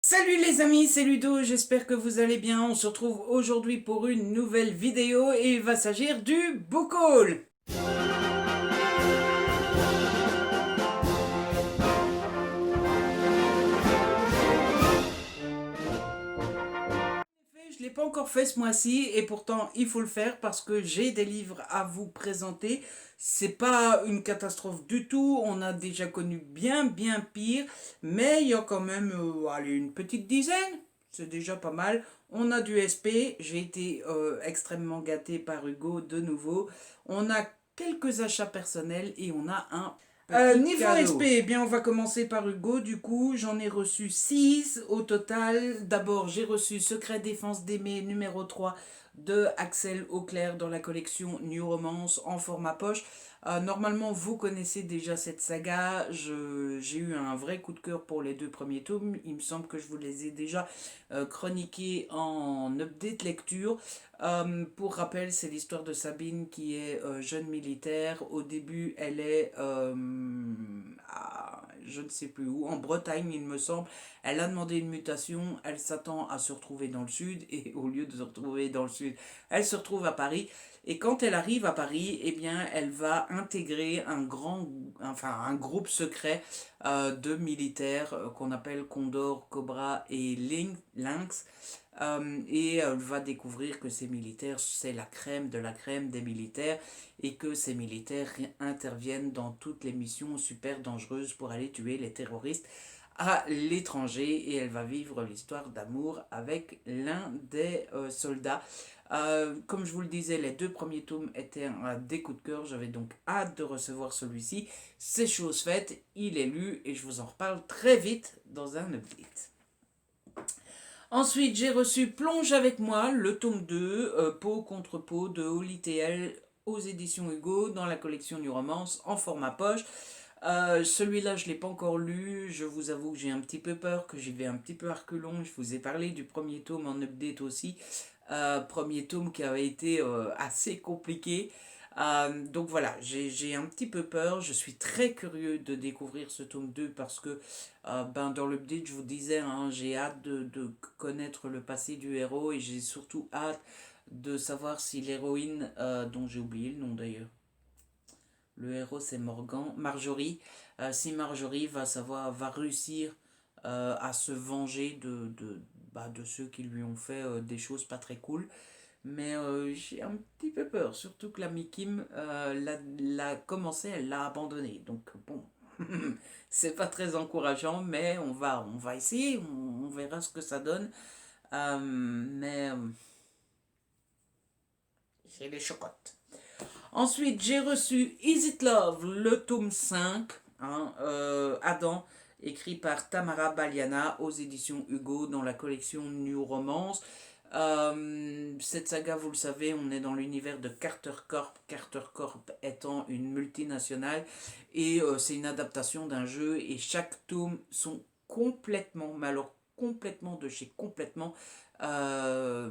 Salut les amis, c'est Ludo, j'espère que vous allez bien. On se retrouve aujourd'hui pour une nouvelle vidéo et il va s'agir du book haul. Je ne l'ai pas encore fait ce mois-ci et pourtant il faut le faire parce que j'ai des livres à vous présenter. C'est pas une catastrophe du tout, on a déjà connu bien pire, mais il y a quand même allez, une petite dizaine, c'est déjà pas mal. On a du SP, j'ai été extrêmement gâté par Hugo de nouveau. On a quelques achats personnels et on a un niveau cadeau. SP, eh bien on va commencer par Hugo, du coup j'en ai reçu 6 au total. D'abord j'ai reçu Secret Défense d'Aimer numéro 3 de Axel Auclair dans la collection New Romance en format poche. Normalement vous connaissez déjà cette saga, j'ai eu un vrai coup de cœur pour les deux premiers tomes, il me semble que je vous les ai déjà chroniqués en update lecture. Pour rappel, c'est l'histoire de Sabine qui est jeune militaire. Au début, elle est je ne sais plus où, en Bretagne, il me semble. Elle a demandé une mutation. Elle s'attend à se retrouver dans le sud et au lieu de se retrouver dans le sud, elle se retrouve à Paris. Et quand elle arrive à Paris, eh bien, elle va intégrer un groupe secret de militaires qu'on appelle Condor, Cobra et Lynx. Et elle va découvrir que ces militaires, c'est la crème de la crème des militaires et que ces militaires interviennent dans toutes les missions super dangereuses pour aller tuer les terroristes à l'étranger et elle va vivre l'histoire d'amour avec l'un des soldats. Comme je vous le disais, les deux premiers tomes étaient des coups de cœur, j'avais donc hâte de recevoir celui-ci. C'est chose faite, il est lu et je vous en reparle très vite dans un update. Ensuite, j'ai reçu Plonge avec moi, le tome 2, peau contre peau de Holly TL aux éditions Hugo dans la collection New Romance en format poche. Celui-là, je ne l'ai pas encore lu. Je vous avoue que j'ai un petit peu peur, que j'y vais un petit peu à reculons. Je vous ai parlé du premier tome en update aussi. Premier tome qui avait été assez compliqué. Donc voilà, j'ai un petit peu peur. Je suis très curieux de découvrir ce tome 2 parce que dans l'update, je vous disais, hein, j'ai hâte de connaître le passé du héros et j'ai surtout hâte de savoir si l'héroïne, dont j'ai oublié le nom d'ailleurs, le héros c'est Marjorie. Si Marjorie va réussir à se venger de ceux qui lui ont fait des choses pas très cool. Mais j'ai un petit peu peur, surtout que la Kim l'a commencé, elle l'a abandonné. Donc bon, c'est pas très encourageant, mais on va essayer, on verra ce que ça donne. Mais j'ai les chocottes. Ensuite, j'ai reçu Is It Love, le tome 5, hein, Adam, écrit par Tamara Baliana aux éditions Hugo dans la collection New Romance. Cette saga, vous le savez, on est dans l'univers de Carter Corp. Carter Corp étant une multinationale et c'est une adaptation d'un jeu et chaque tome sont complètement, mais alors complètement de chez complètement euh,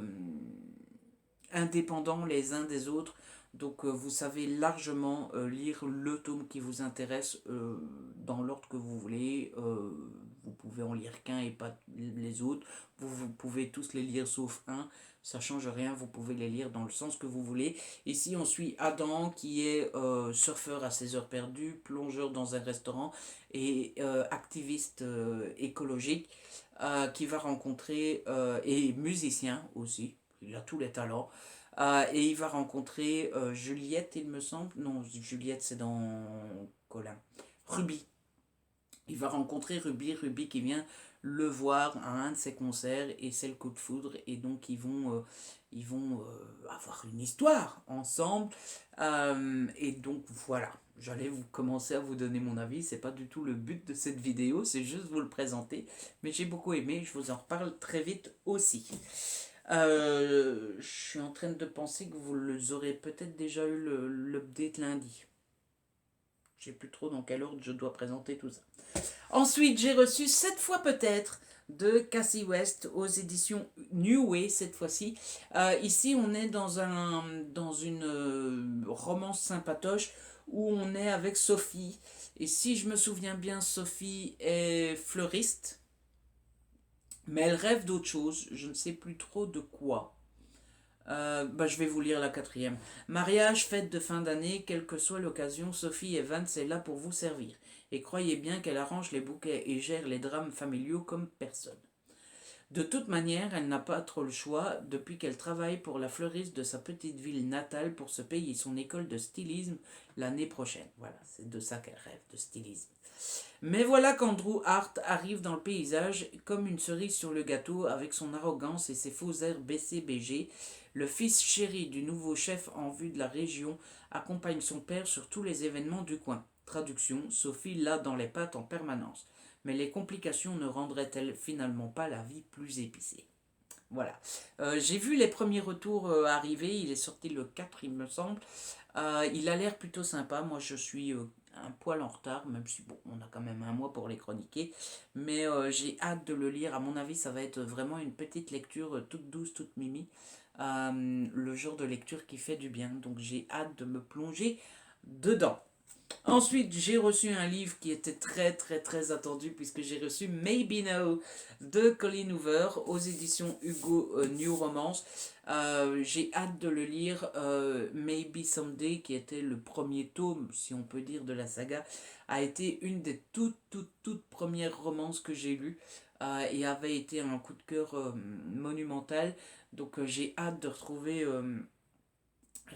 indépendants les uns des autres. Donc vous savez largement lire le tome qui vous intéresse dans l'ordre que vous voulez. Vous pouvez en lire qu'un et pas les autres. Vous pouvez tous les lire sauf un. Ça change rien, vous pouvez les lire dans le sens que vous voulez. Ici, on suit Adam qui est surfeur à ses heures perdues, plongeur dans un restaurant et activiste écologique qui va rencontrer, et musicien aussi, il a tous les talents, et il va rencontrer Juliette, il me semble. Non, Juliette, c'est dans Colin. Ruby. Il va rencontrer Ruby qui vient le voir à un de ses concerts et c'est le coup de foudre et donc ils vont avoir une histoire ensemble. Et donc voilà, j'allais vous commencer à vous donner mon avis, c'est pas du tout le but de cette vidéo, c'est juste vous le présenter, mais j'ai beaucoup aimé, je vous en reparle très vite aussi. Je suis en train de penser que vous aurez peut-être déjà eu l'update lundi. Je sais plus trop dans quel ordre je dois présenter tout ça. Ensuite, j'ai reçu 7 fois peut-être de Cassie West aux éditions New Way cette fois-ci. Ici, on est dans une romance sympatoche où on est avec Sophie. Et si je me souviens bien, Sophie est fleuriste. Mais elle rêve d'autre chose, je ne sais plus trop de quoi. Je vais vous lire la quatrième. Mariage, fête de fin d'année, quelle que soit l'occasion, Sophie Evans est là pour vous servir. Et croyez bien qu'elle arrange les bouquets et gère les drames familiaux comme personne. De toute manière, elle n'a pas trop le choix depuis qu'elle travaille pour la fleuriste de sa petite ville natale pour se payer son école de stylisme l'année prochaine. Voilà, c'est de ça qu'elle rêve, de stylisme. Mais voilà qu'Andrew Hart arrive dans le paysage comme une cerise sur le gâteau avec son arrogance et ses faux airs BCBG. Le fils chéri du nouveau chef en vue de la région accompagne son père sur tous les événements du coin. Traduction, Sophie l'a dans les pattes en permanence. Mais les complications ne rendraient-elles finalement pas la vie plus épicée? Voilà. J'ai vu les premiers retours arriver. Il est sorti le 4, il me semble. Il a l'air plutôt sympa. Moi, je suis un poil en retard, même si bon, on a quand même un mois pour les chroniquer. Mais j'ai hâte de le lire. À mon avis, ça va être vraiment une petite lecture toute douce, toute mimi. Le genre de lecture qui fait du bien. Donc j'ai hâte de me plonger dedans. Ensuite, j'ai reçu un livre qui était très très très attendu puisque j'ai reçu Maybe No de Colleen Hoover aux éditions Hugo New Romance. J'ai hâte de le lire. Maybe Someday, qui était le premier tome, si on peut dire, de la saga, a été une des toutes premières romances que j'ai lues et avait été un coup de cœur monumental. Donc j'ai hâte de retrouver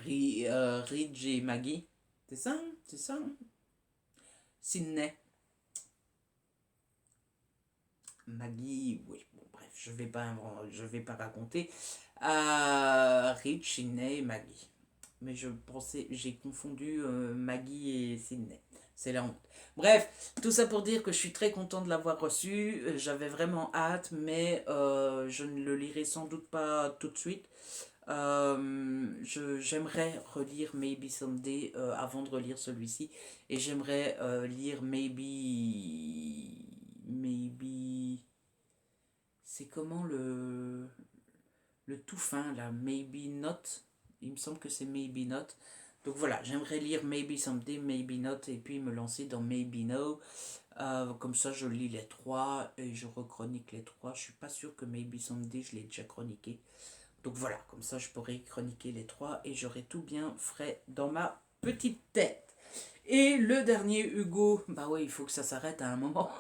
Ridge et Maggie. C'est ça, hein? C'est ça, hein? Sydney. Maggie, oui, bon, bref, je vais pas raconter. Rich, Sydney et Maggie. Mais j'ai confondu Maggie et Sydney. C'est la honte. Bref, tout ça pour dire que je suis très content de l'avoir reçu. J'avais vraiment hâte, mais je ne le lirai sans doute pas tout de suite. J'aimerais relire Maybe Someday avant de relire celui-ci. Et j'aimerais lire Maybe. C'est comment le tout fin là? Maybe Not. Il me semble que c'est Maybe Not. Donc voilà, j'aimerais lire Maybe Someday, Maybe Not, et puis me lancer dans Maybe No. Comme ça, je lis les trois et je rechronique les trois. Je suis pas sûr que Maybe Someday, je l'ai déjà chroniqué. Donc voilà, comme ça, je pourrais chroniquer les trois et j'aurai tout bien frais dans ma petite tête. Et le dernier Hugo, bah ouais, il faut que ça s'arrête à un moment.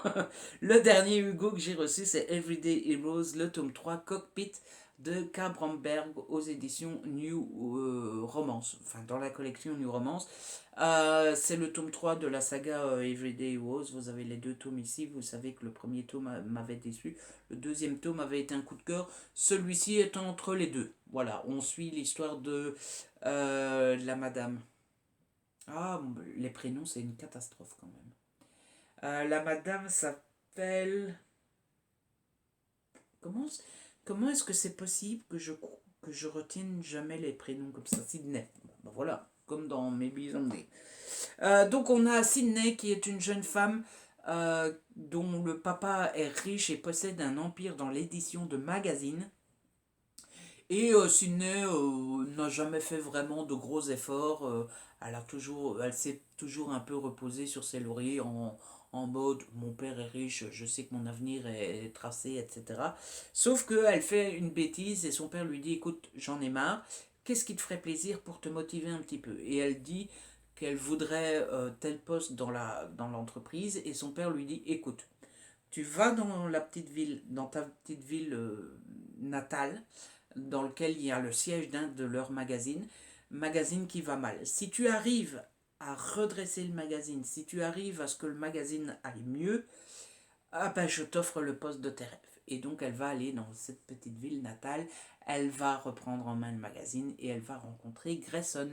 Le dernier Hugo que j'ai reçu, c'est Everyday Heroes, le tome 3, Cockpit de K. Bromberg aux éditions New Romance, enfin dans la collection New Romance. C'est le tome 3 de la saga Everyday Heroes. Vous avez les deux tomes ici. Vous savez que le premier tome m'avait déçu. Le deuxième tome avait été un coup de cœur. Celui-ci est entre les deux. Voilà, on suit l'histoire de la madame. Ah, les prénoms, c'est une catastrophe quand même. La madame s'appelle. Comment, comment est-ce que c'est possible que je retienne jamais les prénoms comme ça? Sydney. Ben voilà, comme dans Maybe Someday. Donc on a Sydney qui est une jeune femme dont le papa est riche et possède un empire dans l'édition de magazines. Et Sydney n'a jamais fait vraiment de gros efforts. Elle s'est toujours un peu reposée sur ses lauriers en mode mon père est riche, je sais que mon avenir est tracé, etc. Sauf qu'elle fait une bêtise et son père lui dit écoute, j'en ai marre, qu'est-ce qui te ferait plaisir pour te motiver un petit peu? Et elle dit qu'elle voudrait tel poste dans l'entreprise et son père lui dit écoute, tu vas dans ta petite ville natale, dans lequel il y a le siège d'un de leurs magazines, magazine qui va mal. Si tu arrives à redresser le magazine, si tu arrives à ce que le magazine aille mieux, ah ben je t'offre le poste de tes rêves. Et donc elle va aller dans cette petite ville natale, elle va reprendre en main le magazine et elle va rencontrer Grayson.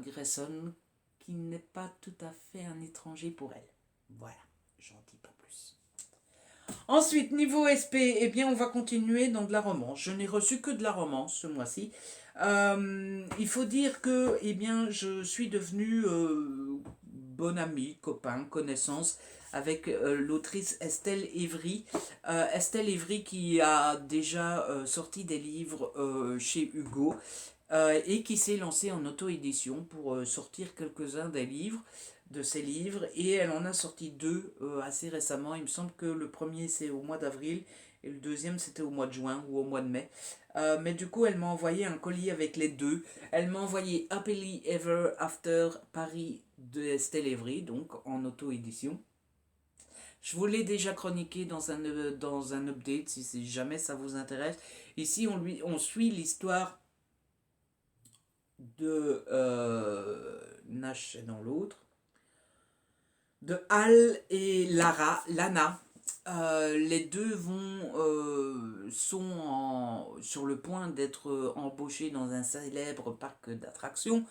Grayson qui n'est pas tout à fait un étranger pour elle. Voilà, j'en dis pas plus. Ensuite, niveau SP, eh bien, on va continuer dans de la romance. Je n'ai reçu que de la romance ce mois-ci. Il faut dire que, eh bien, je suis devenu bon ami, copain, connaissance avec l'autrice Estelle Évry. Estelle Évry qui a déjà sorti des livres chez Hugo et qui s'est lancée en auto-édition pour sortir quelques-uns des livres de ses livres et elle en a sorti deux assez récemment. Il me semble que le premier c'est au mois d'avril et le deuxième c'était au mois de juin ou au mois de mai. Mais du coup, elle m'a envoyé un colis avec les deux. Elle m'a envoyé Happily Ever After Paris de Estelle Evry, donc en auto-édition. Je vous l'ai déjà chroniqué dans un update, si jamais ça vous intéresse. Ici, on suit l'histoire de Nash dans l'autre, de Al et Lana. Les deux sont sur le point d'être embauchés dans un célèbre parc d'attractions.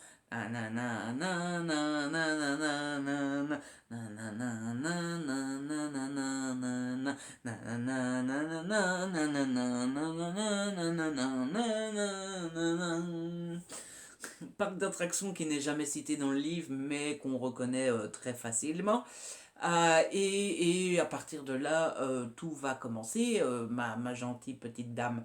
Parc d'attractions qui n'est jamais cité dans le livre, mais qu'on reconnaît très facilement. Et à partir de là, tout va commencer, ma gentille petite dame.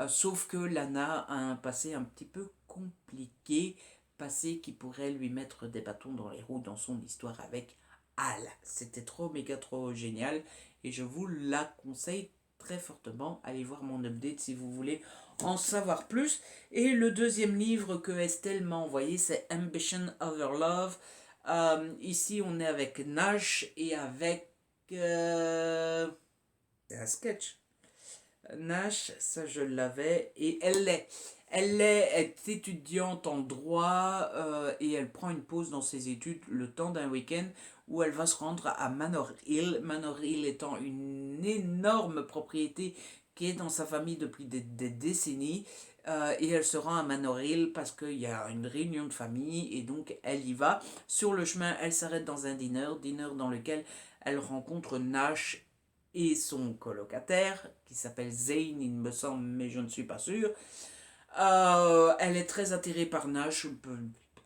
Sauf que Lana a un passé un petit peu compliqué, passé qui pourrait lui mettre des bâtons dans les roues dans son histoire avec Al. C'était trop méga trop génial et je vous la conseille très fortement. Allez voir mon update si vous voulez en savoir plus. Et le deuxième livre que Estelle m'a envoyé, c'est Ambition Over Love. Ici, on est avec Nash et avec... c'est un sketch. Nash, ça je l'avais. Et elle est étudiante en droit et elle prend une pause dans ses études le temps d'un week-end où elle va se rendre à Manor Hill. Manor Hill étant une énorme propriété qui est dans sa famille depuis des décennies. Et elle se rend à Manor Hill parce qu'il y a une réunion de famille et donc elle y va. Sur le chemin, elle s'arrête dans un dîner dans lequel elle rencontre Nash et son colocataire qui s'appelle Zane, il me semble, mais je ne suis pas sûr. Elle est très attirée par Nash,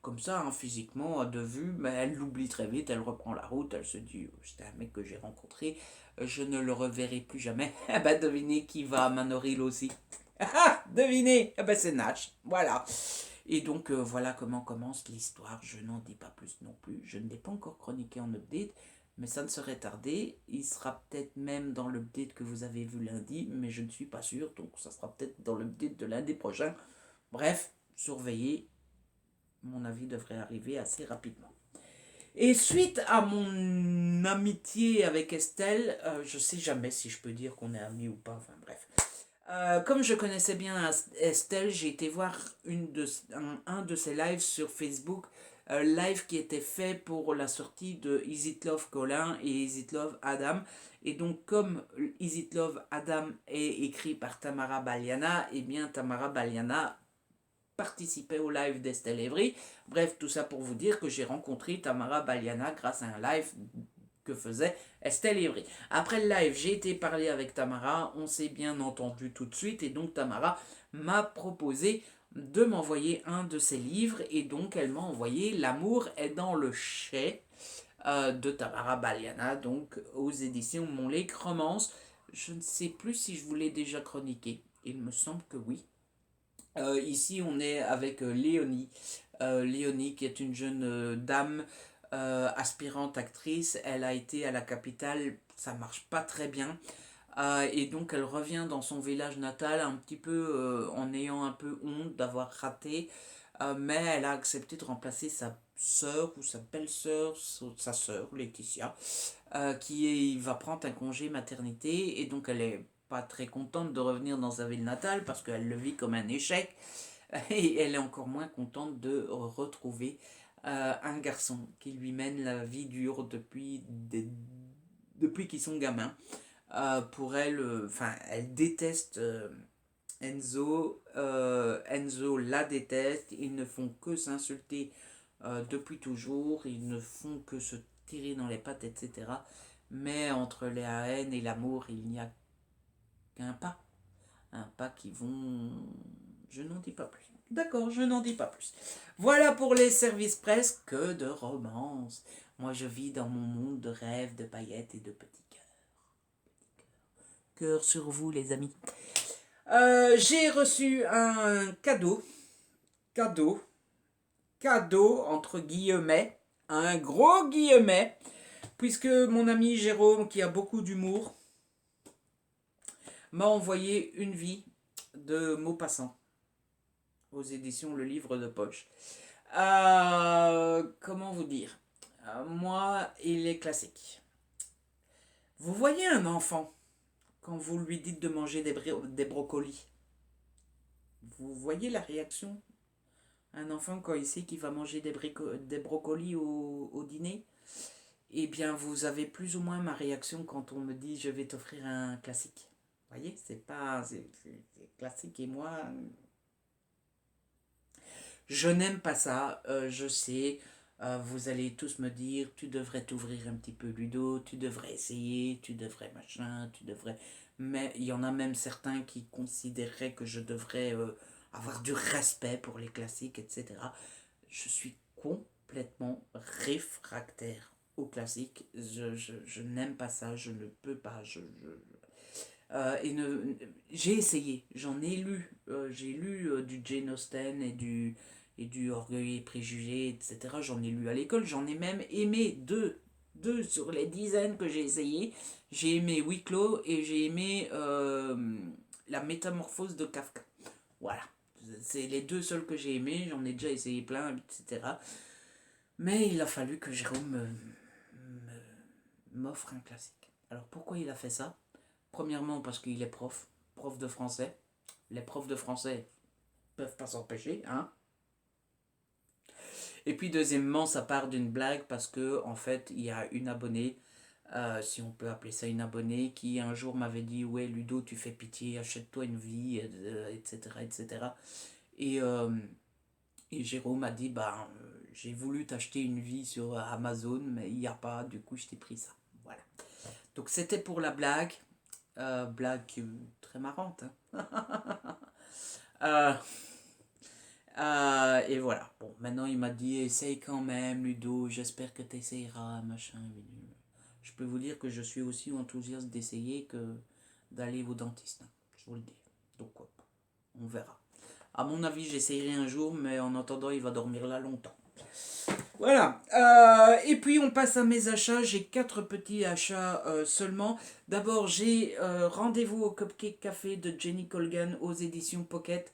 comme ça, hein, physiquement, de vue, mais elle l'oublie très vite, elle reprend la route, elle se dit, c'était un mec que j'ai rencontré, je ne le reverrai plus jamais. Eh ben, devinez qui va à Manor Hill aussi. Ah, devinez, eh ben, c'est Nash, voilà. Et donc, voilà comment commence l'histoire, je n'en dis pas plus non plus, je ne l'ai pas encore chroniqué en update, mais ça ne serait tardé. Il sera peut-être même dans l'update que vous avez vu lundi, mais je ne suis pas sûr, donc ça sera peut-être dans l'update de lundi prochain. Bref, surveillez, mon avis devrait arriver assez rapidement. Et suite à mon amitié avec Estelle, je sais jamais si je peux dire qu'on est amis ou pas, enfin bref. Comme je connaissais bien Estelle, j'ai été voir un de ses lives sur Facebook, live qui était fait pour la sortie de Is It Love Colin et Is It Love Adam. Et donc comme Is It Love Adam est écrit par Tamara Baliana, et bien Tamara Baliana participait au live d'Estelle Evry. Bref, tout ça pour vous dire que j'ai rencontré Tamara Baliana grâce à un live que faisait Estelle Evry. Après le live, j'ai été parler avec Tamara, on s'est bien entendu tout de suite et donc Tamara m'a proposé de m'envoyer un de ses livres et donc elle m'a envoyé L'amour est dans le chai de Tamara Baliana, donc aux éditions Montlake Romance. Je ne sais plus si je vous l'ai déjà chroniqué, il me semble que oui. Ici, on est avec Léonie. Léonie, qui est une jeune dame aspirante actrice. Elle a été à la capitale, ça marche pas très bien. Et donc, elle revient dans son village natal un petit peu en ayant un peu honte d'avoir raté. Mais elle a accepté de remplacer sa sœur ou sa belle-sœur, sa sœur, Laetitia, qui va prendre un congé maternité. Et donc, elle est pas très contente de revenir dans sa ville natale parce qu'elle le vit comme un échec et elle est encore moins contente de retrouver un garçon qui lui mène la vie dure depuis qu'ils sont gamins. Pour elle, elle déteste Enzo. Enzo la déteste. Ils ne font que s'insulter depuis toujours. Ils ne font que se tirer dans les pattes, etc. Mais entre la haine et l'amour, il n'y a qu'un pas. Un pas qui vont... Je n'en dis pas plus. D'accord, je n'en dis pas plus. Voilà pour les services presse, que de romance. Moi, je vis dans mon monde de rêves, de paillettes et de petits cœurs. Cœur sur vous, les amis. J'ai reçu un cadeau. Cadeau, entre guillemets. Un gros guillemet. Puisque mon ami Jérôme, qui a beaucoup d'humour, m'a envoyé Une vie de Maupassant aux éditions Le Livre de Poche. Comment vous dire? Moi, il est classique. Vous voyez un enfant quand vous lui dites de manger des brocolis. Vous voyez la réaction? Un enfant quand il sait qu'il va manger des brocolis au dîner? Eh bien, vous avez plus ou moins ma réaction quand on me dit je vais t'offrir un classique. Vous voyez, c'est pas. C'est classique et moi, je n'aime pas ça. Je sais, vous allez tous me dire tu devrais t'ouvrir un petit peu, Ludo, tu devrais essayer, tu devrais machin, tu devrais. Mais il y en a même certains qui considéreraient que je devrais avoir du respect pour les classiques, etc. Je suis complètement réfractaire aux classiques. Je n'aime pas ça, je ne peux pas. Et j'ai essayé, j'en ai lu. J'ai lu du Jane Austen et du Orgueil et Préjugés, etc. J'en ai lu à l'école, j'en ai même aimé deux sur les dizaines que j'ai essayé. J'ai aimé Wicklow et j'ai aimé La Métamorphose de Kafka. Voilà, c'est les deux seuls que j'ai aimés, j'en ai déjà essayé plein, etc. Mais il a fallu que Jérôme m'offre un classique. Alors pourquoi il a fait ça? Premièrement parce qu'il est prof de français. Les profs de français peuvent pas s'empêcher, hein. Et puis deuxièmement, ça part d'une blague parce que en fait, il y a une abonnée, si on peut appeler ça une abonnée, qui un jour m'avait dit ouais Ludo, tu fais pitié, achète-toi une vie, etc., etc. Et, euh, et Jérôme a dit bah j'ai voulu t'acheter une vie sur Amazon, mais il n'y a pas, du coup je t'ai pris ça. Voilà. Donc c'était pour la blague. Blague très marrante. Hein. Euh, et voilà. Bon, maintenant il m'a dit essaye quand même, Ludo. J'espère que tu essayeras, machin. Je peux vous dire que je suis aussi enthousiaste d'essayer que d'aller au dentiste. Hein, je vous le dis. Donc, on verra. À mon avis, j'essayerai un jour, mais en attendant, il va dormir là longtemps. Voilà. Et puis on passe à mes achats. J'ai 4 petits achats seulement. D'abord, j'ai Rendez-vous au Cupcake Café de Jenny Colgan aux éditions Pocket.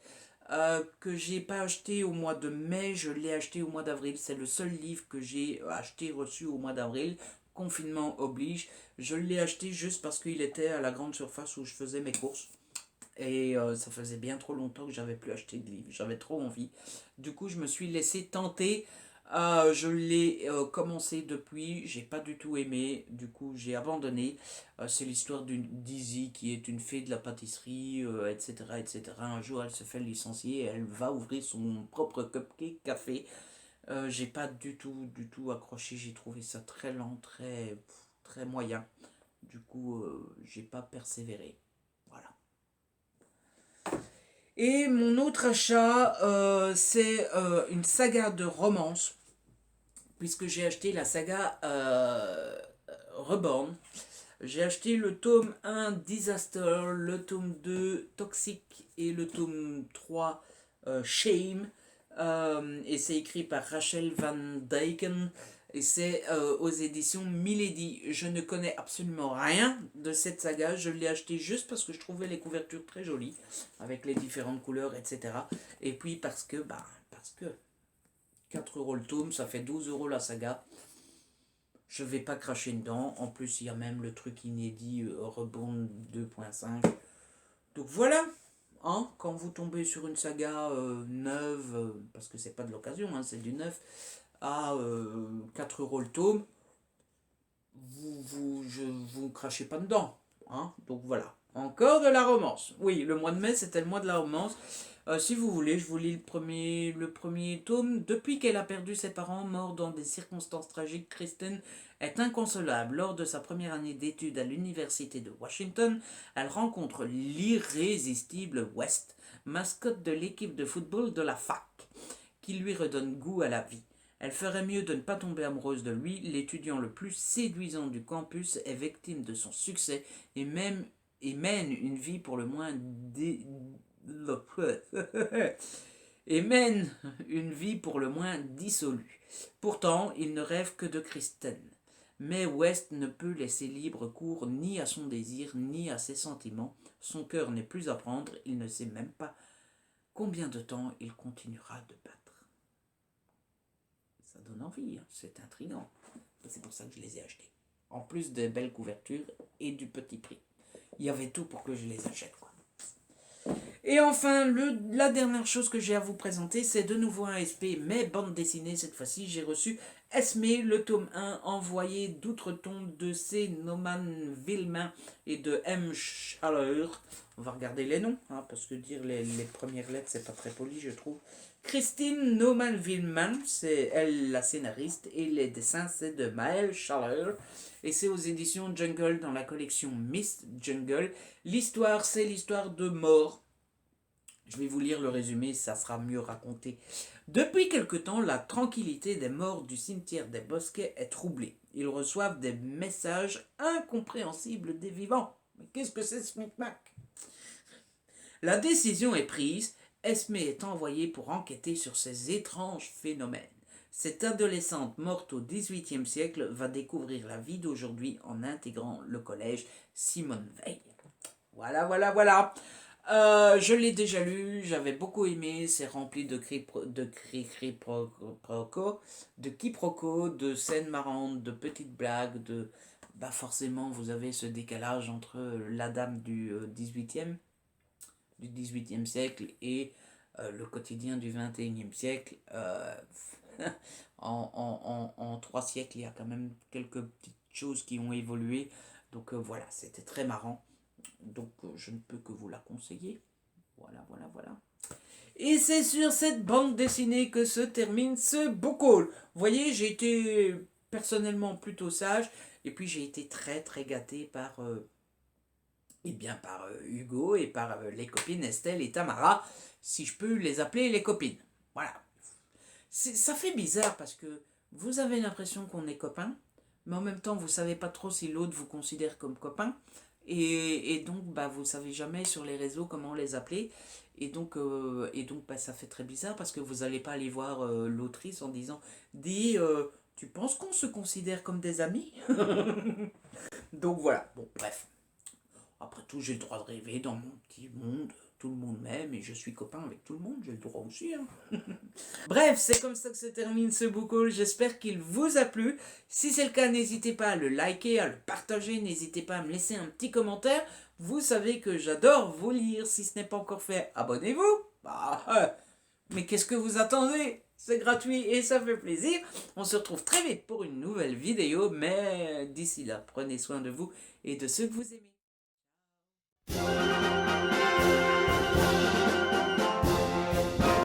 Que j'ai pas acheté au mois de mai, je l'ai acheté au mois d'avril. C'est le seul livre que j'ai acheté, reçu au mois d'avril. Confinement oblige. Je l'ai acheté juste parce qu'il était à la grande surface où je faisais mes courses. Et ça faisait bien trop longtemps que j'avais plus acheté de livres. J'avais trop envie. Du coup, je me suis laissé tenter. Je l'ai commencé depuis. J'ai pas du tout aimé. Du coup, j'ai abandonné. C'est l'histoire d'une Dizzy qui est une fée de la pâtisserie, etc., etc. Un jour, elle se fait licencier. Et elle va ouvrir son propre cupcake café. J'ai pas du tout accroché. J'ai trouvé ça très lent, très moyen. Du coup, j'ai pas persévéré. Voilà. Et mon autre achat, c'est une saga de romance, puisque j'ai acheté la saga Reborn. J'ai acheté le tome 1 Disaster, le tome 2 Toxic et le tome 3 Shame. Et c'est écrit par Rachel Van Dyken. Et c'est aux éditions Milady. Je ne connais absolument rien de cette saga. Je l'ai acheté juste parce que je trouvais les couvertures très jolies, avec les différentes couleurs, etc. Et puis parce que 4 € le tome, ça fait 12 € la saga. Je vais pas cracher dedans. En plus, il y a même le truc inédit Reborn 2.5. Donc voilà. Hein, quand vous tombez sur une saga neuve, parce que c'est pas de l'occasion, hein, c'est du neuf, à 4 € le tome, vous crachez pas dedans. Hein, donc voilà. Encore de la romance. Oui, le mois de mai, c'était le mois de la romance. Si vous voulez, je vous lis le premier tome. Depuis qu'elle a perdu ses parents, morts dans des circonstances tragiques, Kristen est inconsolable. Lors de sa première année d'études à l'université de Washington, elle rencontre l'irrésistible West, mascotte de l'équipe de football de la fac, qui lui redonne goût à la vie. Elle ferait mieux de ne pas tomber amoureuse de lui. L'étudiant le plus séduisant du campus est victime de son succès et mène une vie pour le moins et mène une vie pour le moins dissolue. Pourtant, il ne rêve que de Kristen. Mais West ne peut laisser libre cours ni à son désir ni à ses sentiments. Son cœur n'est plus à prendre, il ne sait même pas combien de temps il continuera de battre. Ça donne envie, hein, c'est intriguant. C'est pour ça que je les ai achetés. En plus des belles couvertures et du petit prix. Il y avait tout pour que je les achète, quoi. Et enfin, la dernière chose que j'ai à vous présenter, c'est de nouveau un SP, mais bande dessinée. Cette fois-ci, j'ai reçu Esme, le tome 1, envoyé d'outre-tombe de C. Norman Villemin et de M. Schaller. On va regarder les noms, hein, parce que dire les premières lettres, c'est pas très poli, je trouve. Christine Norman Villemin, c'est elle la scénariste, et les dessins, c'est de Maël Schaller. Et c'est aux éditions Jungle dans la collection Mist Jungle. L'histoire, c'est l'histoire de mort. Je vais vous lire le résumé, ça sera mieux raconté. Depuis quelque temps, la tranquillité des morts du cimetière des Bosquets est troublée. Ils reçoivent des messages incompréhensibles des vivants. Mais qu'est-ce que c'est ce micmac? La décision est prise. Esme est envoyée pour enquêter sur ces étranges phénomènes. Cette adolescente morte au XVIIIe siècle va découvrir la vie d'aujourd'hui en intégrant le collège Simone Veil. Voilà, voilà, voilà. Je l'ai déjà lu, j'avais beaucoup aimé, c'est rempli de quiproquos, de scènes marrantes, de petites blagues, bah forcément vous avez ce décalage entre la dame du 18e siècle et le quotidien du 21e siècle. En 3 siècles, il y a quand même quelques petites choses qui ont évolué, donc voilà, c'était très marrant. Donc je ne peux que vous la conseiller. Voilà, voilà, voilà. Et c'est sur cette bande dessinée que se termine ce book haul. Vous voyez, j'ai été personnellement plutôt sage. Et puis j'ai été très très gâté par, Hugo et par les copines Estelle et Tamara. Si je peux les appeler les copines. Voilà. Ça fait bizarre parce que vous avez l'impression qu'on est copains. Mais en même temps, vous ne savez pas trop si l'autre vous considère comme copain. Et donc, bah, vous ne savez jamais sur les réseaux comment les appeler. Et donc bah, ça fait très bizarre parce que vous n'allez pas aller voir l'autrice en disant « Dis, tu penses qu'on se considère comme des amis ?» Donc voilà, bon, bref. Après tout, j'ai le droit de rêver dans mon petit monde. Tout le monde m'aime et je suis copain avec tout le monde, j'ai le droit aussi. Hein. Bref, c'est comme ça que se termine ce book haul. J'espère qu'il vous a plu. Si c'est le cas, n'hésitez pas à le liker, à le partager. N'hésitez pas à me laisser un petit commentaire. Vous savez que j'adore vous lire. Si ce n'est pas encore fait, abonnez-vous. Mais qu'est-ce que vous attendez? C'est gratuit et ça fait plaisir. On se retrouve très vite pour une nouvelle vidéo. Mais d'ici là, prenez soin de vous et de ceux que vous aimez.